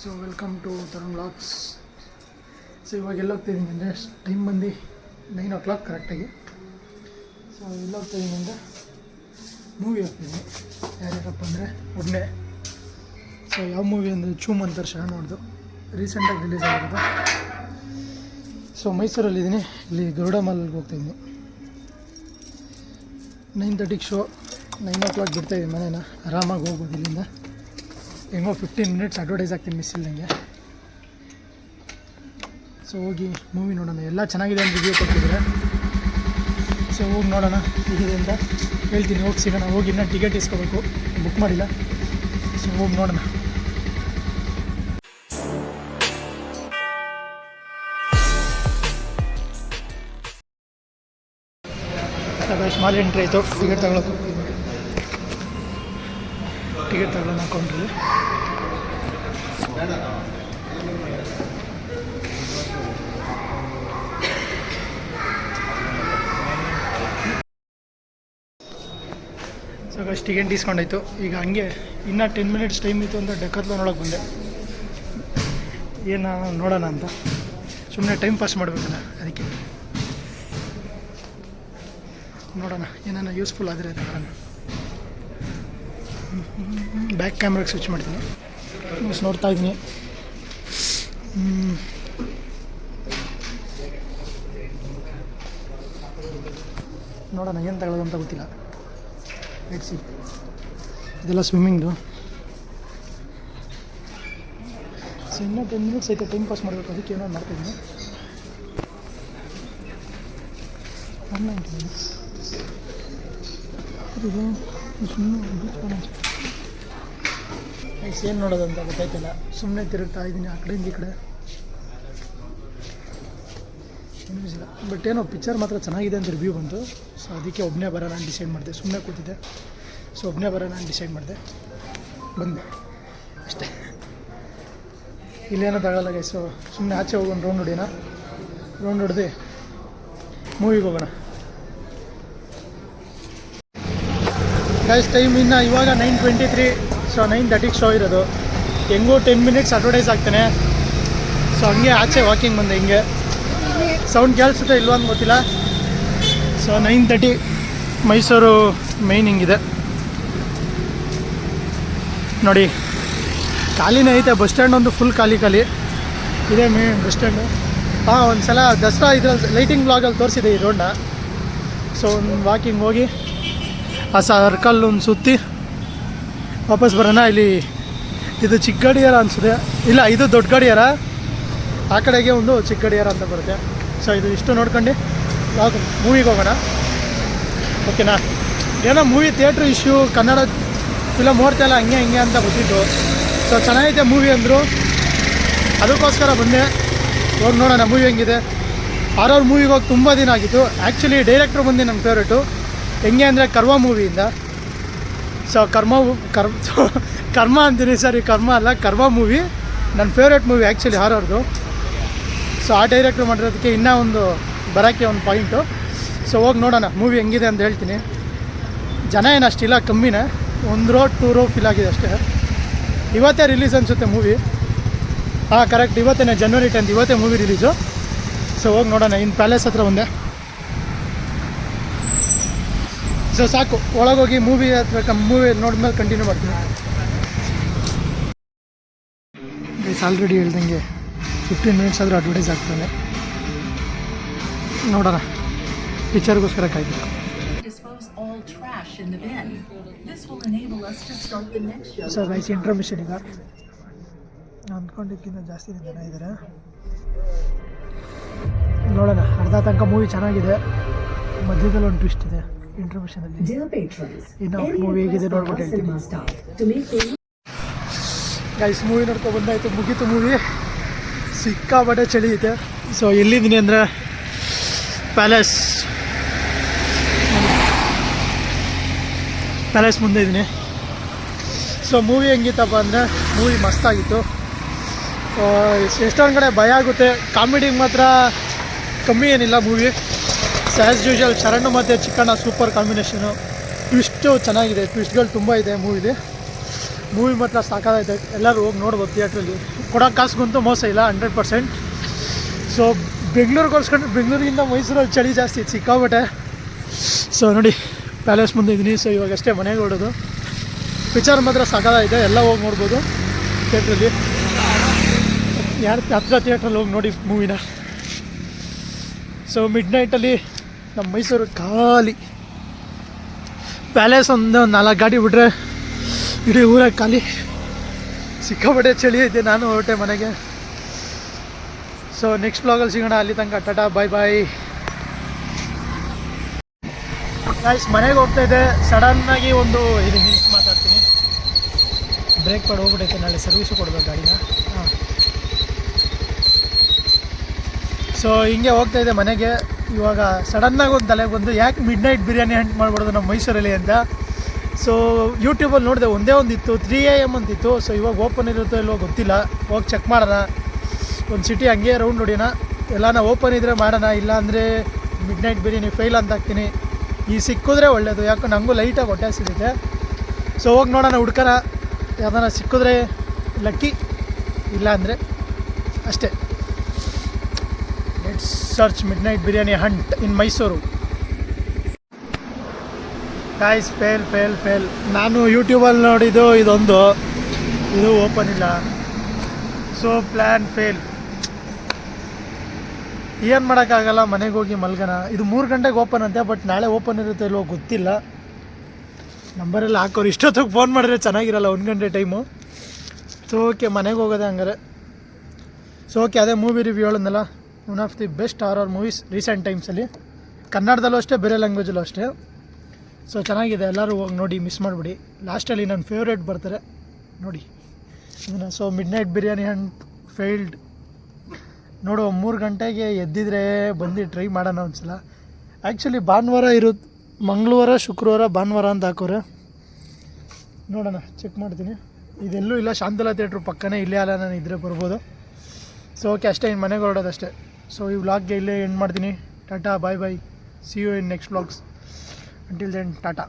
So welcome to Tarun vlogs. So ಇವಾಗ ಎಲ್ಲೋಗ್ತಾಯಿದ್ದೀನಿ ಅಂದರೆ ಟೈಮ್ ಬಂದು 9 o'clock ಕರೆಕ್ಟಾಗಿ. ಸೊ ಎಲ್ಲೋಗ್ತಾಯಿದ್ದೀನಿ ಅಂದರೆ ಮೂವಿ ಹೋಗ್ತಿದ್ದೀನಿ. ಯಾರ್ಯಾರಪ್ಪ ಅಂದರೆ ಒಬ್ಬನೇ. ಸೊ ಯಾವ ಮೂವಿ ಅಂದರೆ ಚೂಮ್ ಅಂತಾರೆ ಶರಣವ್ರದ್ದು, ರೀಸೆಂಟಾಗಿ ರಿಲೀಸ್ ಆಗಿರೋದು. ಸೊ ಮೈಸೂರಲ್ಲಿದ್ದೀನಿ, ಇಲ್ಲಿ ಗರುಡ ಮಾಲ್ಗೆ ಹೋಗ್ತಾಯಿದ್ದೀನಿ. 9:30 ಶೋ, 9 o'clock ಬಿಡ್ತಾಯಿದ್ದೀನಿ ಮನೇನ. ಆರಾಮಾಗಿ ಹೋಗ್ಬೋದು ಇಲ್ಲಿಂದ. ಹೆಂಗೋ 15 minutes ಅಡ್ವರ್ಟೈಸ್ ಆಗ್ತೀನಿ ಮಿಸ್ ಇಲ್ದಂಗೆ. ಸೊ ಹೋಗಿ ಮೂವಿ ನೋಡೋಣ. ಎಲ್ಲ ಚೆನ್ನಾಗಿದೆ ಅಂತ ರಿವ್ಯೂ ಕೊಟ್ಟಿದ್ದಾರೆ. ಸೊ ಹೋಗಿ ನೋಡೋಣ ಹೇಗಿದೆ ಅಂತ ಹೇಳ್ತೀನಿ. ಹೋಗಿ ಸಿಗೋಣ. ಹೋಗಿ ಇನ್ನೂ ಟಿಕೆಟ್ ಇಸ್ಕೋಬೇಕು, ಬುಕ್ ಮಾಡಿಲ್ಲ. ಸೊ ಹೋಗಿ ನೋಡೋಣ. ಸ್ಮಾಲ್ ಎಂಟ್ರಿ ಆಯಿತು. ಟಿಕೆಟ್ ತಗೊಳಕ್ಕೆ ಹೋಗ್ತಿದ್ವಿ. ಟಿಕೆಟ್ ತಗೊಳ್ಳೋಣ ಅಕೌಂಟ್ರಲ್ಲಿ. ಸೊ ಅಷ್ಟು ಟಿಕೆಟ್ ಇಸ್ಕೊಂಡಾಯ್ತು. ಈಗ ಹಂಗೆ ಇನ್ನೂ 10 minutes ಟೈಮ್ ಇತ್ತು ಅಂತ ಡೆಕತ್ಲೋ ನೋಡೋಕೆ ಬಂದೆ. ಏನು ನೋಡೋಣ ಅಂತ, ಸುಮ್ಮನೆ ಟೈಮ್ ಪಾಸ್ ಮಾಡಬೇಕಲ್ಲ, ಅದಕ್ಕೆ ನೋಡೋಣ ಏನಾನ ಯೂಸ್ಫುಲ್ ಆದರೆ ತಗೊಳ್ಳೋಣ. ಬ್ಯಾಕ್ ಕ್ಯಾಮ್ರಾಗೆ ಸ್ವಿಚ್ ಮಾಡ್ತೀನಿ. ನ್ಯೂಸ್ ನೋಡ್ತಾ ಇದ್ದೀನಿ. ನೋಡೋಣ ಏನು ತಗೊಳ್ಳೋದು ಅಂತ ಗೊತ್ತಿಲ್ಲ. ಸಿ ಇದೆಲ್ಲ ಸ್ವಿಮ್ಮಿಂಗ್ದು. ಸೊ ಇನ್ನೂ 10 minutes ಐತೆ ಟೈಮ್ ಪಾಸ್ ಮಾಡಬೇಕು, ಅದಕ್ಕೆ ಏನೋ ಮಾಡ್ತಾಯಿದ್ದೀನಿ. ಏನು ನೋಡೋದು ಅಂತ ಗೊತ್ತಾಯ್ತಿಲ್ಲ. ಸುಮ್ಮನೆ ತಿರುಗ್ತಾ ಇದ್ದೀನಿ ಆ ಕಡೆಯಿಂದ ಈ ಕಡೆ. ಏನೂ ಇಲ್ಲ, ಬಟ್ ಏನೋ ಪಿಕ್ಚರ್ ಮಾತ್ರ ಚೆನ್ನಾಗಿದೆ ಅಂತ ರಿವ್ಯೂ ಬಂತು. ಸೊ ಅದಕ್ಕೆ ಒಬ್ಬನೇ ಬರೋಣ ಅಂತ ಡಿಸೈಡ್ ಮಾಡಿದೆ. ಸುಮ್ಮನೆ ಕೂತಿದ್ದೆ. ಸೊ ಒಬ್ಬನೇ ಬರೋಣ ಅಂತ ಡಿಸೈಡ್ ಮಾಡಿದೆ, ಬಂದೆ ಅಷ್ಟೇ. ಇಲ್ಲೇನೋ ತಗೊಳ್ಳಲ್ಲ ಗೈಸ್. ಸೊ ಸುಮ್ಮನೆ ಆಚೆ ಹೋಗೋಣ, ರೌಂಡ್ ಹೊಡಿಯೋಣ. ರೌಂಡ್ ಹೊಡೆದು ಮೂವಿಗೆ ಹೋಗೋಣ ಗೈಸ್. ಟೈಮ್ ಇನ್ನು ಇವಾಗ 9:23. ಸೊ 9:30 ಶೋ ಇರೋದು. ಹೆಂಗೂ 10 minutes ಅಡ್ವರ್ಟೈಸ್ ಆಗ್ತಾನೆ. ಸೊ ಹಂಗೆ ಆಚೆ ವಾಕಿಂಗ್ ಬಂದೆ. ಹಿಂಗೆ ಸೌಂಡ್ ಕೇಳಿಸುತ್ತೆ ಇಲ್ವ ಅಂತ ಗೊತ್ತಿಲ್ಲ. ಸೊ 9:30 ಮೈಸೂರು ಮೈನ್ ಹಿಂಗಿದೆ ನೋಡಿ. ಖಾಲಿನೇ ಐತೆ ಬಸ್ ಸ್ಟ್ಯಾಂಡ್. ಒಂದು ಫುಲ್ ಖಾಲಿ ಇದೆ ಮೇನ್ ಬಸ್ ಸ್ಟ್ಯಾಂಡು. ಒಂದು ಸಲ ದಸರಾ ಇದ್ರಲ್ಲಿ ಲೈಟಿಂಗ್ ಬ್ಲಾಗಲ್ಲಿ ತೋರಿಸಿದೆ ಈ ರೋಡ್ನ. ಸೊ ಒಂದು ವಾಕಿಂಗ್ ಹೋಗಿ ಆ ಸರ್ಕಲ್ ಒಂದು ಸುತ್ತಿ ವಾಪಸ್ ಬರೋಣ. ಇಲ್ಲಿ ಇದು ಚಿಕ್ಕ ಗಡಿಯಾರ ಅನಿಸಿದೆ. ಇಲ್ಲ, ಇದು ದೊಡ್ಡ ಗಡಿಯಾರ. ಆ ಕಡೆಗೆ ಒಂದು ಚಿಕ್ಕ ಗಡಿಯಾರ ಅಂತ ಬರುತ್ತೆ. ಸೊ ಇದು ಇಷ್ಟು ನೋಡ್ಕೊಂಡು ಮೂವಿಗೆ ಹೋಗೋಣ, ಓಕೆನಾ? ಏನೋ movie theatre issue, Kannada film ಓಡ್ತಾಯಿಲ್ಲ ಹಂಗೆ ಹಿಂಗೆ ಅಂತ ಗೊತ್ತಿತ್ತು. ಸೊ ಚೆನ್ನಾಗೈತೆ ಮೂವಿ ಅಂದರು, ಅದಕ್ಕೋಸ್ಕರ ಬಂದೆ. ಹೋಗಿ ನೋಡೋಣ ಮೂವಿ ಹೆಂಗಿದೆ. ಆರವ್ರ ಮೂವಿಗೆ ಹೋಗಿ ತುಂಬ ದಿನ ಆಗಿತ್ತು. ಆ್ಯಕ್ಚುಲಿ ಡೈರೆಕ್ಟ್ರು ಬಂದು ನನ್ನ ಫೇವ್ರೇಟು. ಹೆಂಗೆ ಅಂದರೆ ಕರ್ಮ ಮೂವಿಯಿಂದ. ಸೊ ಕರ್ಮ ಅಂತೀನಿ, ಸರಿ ಕರ್ಮ ಅಲ್ಲ, ಕರ್ಮ ಮೂವಿ ನನ್ನ ಫೇವ್ರೇಟ್ ಮೂವಿ ಆ್ಯಕ್ಚುಲಿ ಹಾರರ್ದು. ಸೊ ಆ ಡೈರೆಕ್ಟ್ರು ಮಾಡಿರೋದಕ್ಕೆ ಇನ್ನೂ ಒಂದು ಬರೋಕ್ಕೆ ಒಂದು ಪಾಯಿಂಟು. ಸೊ ಹೋಗಿ ನೋಡೋಣ ಮೂವಿ ಹೆಂಗಿದೆ ಅಂತ ಹೇಳ್ತೀನಿ. ಜನ ಏನು ಅಷ್ಟಿಲ್ಲ, ಕಮ್ಮಿನೇ. 1 row 2 row ಫಿಲ್ ಆಗಿದೆ ಅಷ್ಟೇ. ಇವತ್ತೇ ರಿಲೀಸ್ ಅನಿಸುತ್ತೆ ಮೂವಿ. ಹಾಂ ಕರೆಕ್ಟ್, ಇವತ್ತೇ January 10th ಇವತ್ತೇ ಮೂವಿ ರಿಲೀಸು. ಸೊ ಹೋಗಿ ನೋಡೋಣ. ಇನ್ನು ಪ್ಯಾಲೇಸ್ ಹತ್ರ ಬಂದೆ. ಸೊ ಸಾಕು, ಒಳಗೋಗಿ ಮೂವಿ ನೋಡಿದ್ಮೇಲೆ ಕಂಟಿನ್ಯೂ ಮಾಡ್ತೀನಿ. ಗೈಸ್ ಆಲ್ರೆಡಿ ಹೇಳ್ದಂಗೆ 15 minutes ಆದರೂ ಅಡ್ವರ್ಟೈಸ್ ಆಗ್ತಾನೆ. ನೋಡೋಣ, ಪಿಕ್ಚರ್ಗೋಸ್ಕರ ಕಾಯ್ಬೇಕು. ಸೊ ಗೈಸ್ ಇಂಟ್ರಮಿಷನ್ ಈಗ. ಅಂದ್ಕೊಂಡಿದ್ದಕ್ಕಿಂತ ಜಾಸ್ತಿ ಜನ ಇದ್ದಾರೆ. ನೋಡೋಣ, ಅರ್ಧ ತನಕ ಮೂವಿ ಚೆನ್ನಾಗಿದೆ. ಮಧ್ಯದಲ್ಲಿ ಒಂದು ಟ್ವಿಸ್ಟ್ ಇದೆ ಇಂಟ್ರಮಿಷನಲ್ಲಿ. ಇನ್ನು ಮೂವಿ ಹೇಗಿದೆ ನೋಡ್ಬಿಟ್ಟು ಹೇಳ್ತೀನಿ. ಗೈಸ್ ಮೂವಿ ನೋಡ್ಕೊಂಡು ಬಂದಾಯಿತು, ಮುಗೀತು ಮೂವಿ. ಸಿಕ್ಕಾಪಟ್ಟೆ ಚಳಿ ಐತೆ. ಸೊ ಎಲ್ಲಿದ್ದೀನಿ ಅಂದರೆ ಪ್ಯಾಲೇಸ್ ಮುಂದೆ ಇದ್ದೀನಿ. ಸೊ ಮೂವಿ ಹೆಂಗಿತ್ತಪ್ಪ ಅಂದರೆ ಮೂವಿ ಮಸ್ತಾಗಿತ್ತು. ಎಷ್ಟೊಂದು ಕಡೆ ಭಯ ಆಗುತ್ತೆ. ಕಾಮಿಡಿಗೆ ಮಾತ್ರ ಕಮ್ಮಿ ಏನಿಲ್ಲ ಮೂವಿ. ಆ್ಯಸ್ ಯೂಶುವಲ್ ಶರಣು ಮತ್ತು ಚಿಕ್ಕಣ್ಣ ಸೂಪರ್ ಕಾಂಬಿನೇಷನು. ಟ್ವಿಸ್ಟು ಚೆನ್ನಾಗಿದೆ, ಟ್ವಿಸ್ಟ್ಗಳು ತುಂಬ ಇದೆ ಮೂವಿಲಿ. ಮೂವಿ ಮಾತ್ರ ಸಾಕಾಗೈತೆ, ಎಲ್ಲರೂ ಹೋಗಿ ನೋಡ್ಬೋದು ಥಿಯೇಟ್ರಲ್ಲಿ. ಕೊಡೋಕೆ ಕಾಸುಗಂತೂ ಮೋಸ ಇಲ್ಲ 100%. ಸೊ ಬೆಂಗಳೂರಿಗೆ ಹೋಲ್ಸ್ಕೊಂಡ್ರೆ ಬೆಂಗಳೂರಿಗಿಂತ ಮೈಸೂರಲ್ಲಿ ಚಳಿ ಜಾಸ್ತಿ ಇತ್ತು ಸಿಕ್ಕಾಬಿಟ್ಟೆ. ಸೊ ನೋಡಿ ಪ್ಯಾಲೇಸ್ ಮುಂದೆ ಇದ್ದೀನಿ. ಸೊ ಇವಾಗಷ್ಟೇ ಮನೆಗೆ ಹೊಡೋದು. ಪಿಕ್ಚರ್ ಮಾತ್ರ ಸಾಕಾಗಿದೆ, ಎಲ್ಲ ಹೋಗಿ ನೋಡ್ಬೋದು ಥಿಯೇಟ್ರಲ್ಲಿ. ಯಾರು ಹತ್ರ ಥಿಯೇಟ್ರಲ್ಲಿ ಹೋಗಿ ನೋಡಿ ಮೂವಿನ. ಸೊ ಮಿಡ್ ನೈಟಲ್ಲಿ ನಮ್ಮ ಮೈಸೂರು ಖಾಲಿ. ಪ್ಯಾಲೇಸ್ ಒಂದು 4 ಗಾಡಿ ಬಿಟ್ಟರೆ ಇಡೀ ಊರಾಗ ಖಾಲಿ. ಸಿಕ್ಕಾಪಟ್ಟೆ ಚಳಿ ಐತೆ. ನಾನು ಹೊರಟೆ ಮನೆಗೆ. ಸೊ ನೆಕ್ಸ್ಟ್ ಬ್ಲಾಗಲ್ಲಿ ಸಿಗೋಣ. ಅಲ್ಲಿ ತನಕ ಟಾಟಾ ಬಾಯ್ ಬಾಯ್. ಗೈಸ್ ಮನೆಗೆ ಹೋಗ್ತಾಯಿದ್ದೆ. ಸಡನ್ನಾಗಿ ಒಂದು ಇದು ನಿಲ್ಸಿ ಮಾತಾಡ್ತೀನಿ. ಬ್ರೇಕ್ ಮಾಡಿ ಹೋಗ್ಬಿಟ್ಟೈತೆ, ನಾಳೆ ಸರ್ವಿಸು ಕೊಡ್ಬೇಕು ಗಾಡಿನ. ಹಾಂ, ಸೊ ಹಿಂಗೆ ಹೋಗ್ತಾಯಿದ್ದೆ ಮನೆಗೆ. ಇವಾಗ ಸಡನ್ನಾಗಿ ಒಂದು ತಲೆಗೆ ಬಂದು ಯಾಕೆ ಮಿಡ್ ನೈಟ್ ಬಿರಿಯಾನಿ ಹಂಟ್ ಮಾಡ್ಬಾರ್ದು ನಮ್ಮ ಮೈಸೂರಲ್ಲಿ ಅಂತ. ಸೊ ಯೂಟ್ಯೂಬಲ್ಲಿ ನೋಡಿದೆ, ಒಂದೇ ಒಂದಿತ್ತು 3 AM ಅಂತಿತ್ತು. ಸೊ ಇವಾಗ ಓಪನ್ ಇರುತ್ತೋ ಇಲ್ವೋ ಗೊತ್ತಿಲ್ಲ, ಹೋಗಿ ಚೆಕ್ ಮಾಡೋಣ. ಒಂದು ಸಿಟಿ ಹಂಗೆ ರೌಂಡ್ ಹೊಡಿಯೋಣ. ಎಲ್ಲಾನ ಓಪನ್ ಇದ್ದರೆ ಮಾಡೋಣ, ಇಲ್ಲ ಅಂದರೆ ಮಿಡ್ ನೈಟ್ ಬಿರಿಯಾನಿ ಫೇಲ್ ಅಂತ ಹಾಕ್ತೀನಿ. ಈ ಸಿಕ್ಕಿದ್ರೆ ಒಳ್ಳೆಯದು, ಯಾಕೆ ನನಗೂ ಲೈಟಾಗಿ ಹೊಟ್ಟೆ ಸಿಗುತ್ತೆ. ಸೊ ಹೋಗಿ ನೋಡೋಣ, ಹುಡ್ಕೋಣ. ಯಾವ್ದಾನ ಸಿಕ್ಕಿದ್ರೆ ಲಕ್ಕಿ, ಇಲ್ಲ ಅಂದರೆ ಅಷ್ಟೇ. Let's search mid night biryani Hunt in Mysuru. Guys fail. ನಾನು ಯೂಟ್ಯೂಬಲ್ಲಿ ನೋಡಿದ್ದು ಇದೊಂದು, ಇದು ಓಪನ್ ಇಲ್ಲ. So plan fail. ಏನು ಮಾಡೋಕ್ಕಾಗಲ್ಲ, ಮನೆಗೆ ಹೋಗಿ ಮಲ್ಗೋಣ. ಇದು 3 ಗಂಟೆಗೆ ಓಪನ್ ಅಂತೆ, ಬಟ್ ನಾಳೆ ಓಪನ್ ಇರುತ್ತೆ ಇಲ್ವೋ ಗೊತ್ತಿಲ್ಲ. ನಂಬರೆಲ್ಲ ಹಾಕೋರು. ಇಷ್ಟೊತ್ತಿಗೆ ಫೋನ್ ಮಾಡಿದ್ರೆ ಚೆನ್ನಾಗಿರಲ್ಲ, 1 ಗಂಟೆ ಟೈಮು. ಸೊ ಓಕೆ, ಮನೆಗೆ ಹೋಗೋದೆ ಹಂಗಾರೆ. ಸೊ ಓಕೆ, ಅದೇ ಮೂವಿ ರಿವ್ಯೂ ಹೇಳಿದ್ನಲ್ಲ, one of the best horror movies recent ಟೈಮ್ಸಲ್ಲಿ. ಕನ್ನಡದಲ್ಲೂ ಅಷ್ಟೇ, ಬೇರೆ ಲ್ಯಾಂಗ್ವೇಜಲ್ಲೂ ಅಷ್ಟೇ. ಸೊ ಚೆನ್ನಾಗಿದೆ, ಎಲ್ಲರೂ ಹೋಗಿ ನೋಡಿ, ಮಿಸ್ ಮಾಡಿಬಿಡಿ. ಲಾಸ್ಟಲ್ಲಿ ನನ್ನ ಫೇವ್ರೇಟ್ ಬರ್ತಾರೆ ನೋಡಿ ಇದನ್ನು. So mid night biryani Hunt failed. ನೋಡುವ 3 ಗಂಟೆಗೆ ಎದ್ದಿದ್ರೆ ಬಂದು ಟ್ರೈ ಮಾಡೋಣ ಒಂದ್ಸಲ. ಆ್ಯಕ್ಚುಲಿ ಭಾನುವಾರ ಇರುತ್ತೆ, ಮಂಗಳವಾರ ಶುಕ್ರವಾರ ಭಾನುವಾರ ಅಂತ ಹಾಕೋರೆ. ನೋಡೋಣ, ಚೆಕ್ ಮಾಡ್ತೀನಿ. ಇದೆಲ್ಲೂ ಇಲ್ಲ, ಶಾಂತಲಾ ಥಿಯೇಟ್ರ್ ಪಕ್ಕನೇ, ಇಲ್ಲೇ ಅಲ್ಲ, ನಾನು ಇದ್ದರೆ ಬರ್ಬೋದು. ಸೊ ಓಕೆ, ಅಷ್ಟೇ, ಇನ್ನು ಮನೆಗೆ ಹೊರಡೋದಷ್ಟೇ. ಸೊ ಈ ವ್ಲಾಗ್ಗೆ ಇಲ್ಲೇ ಎಂಡ್ ಮಾಡ್ತೀನಿ. Tata bye bye. See you in next vlogs. Until then, Tata.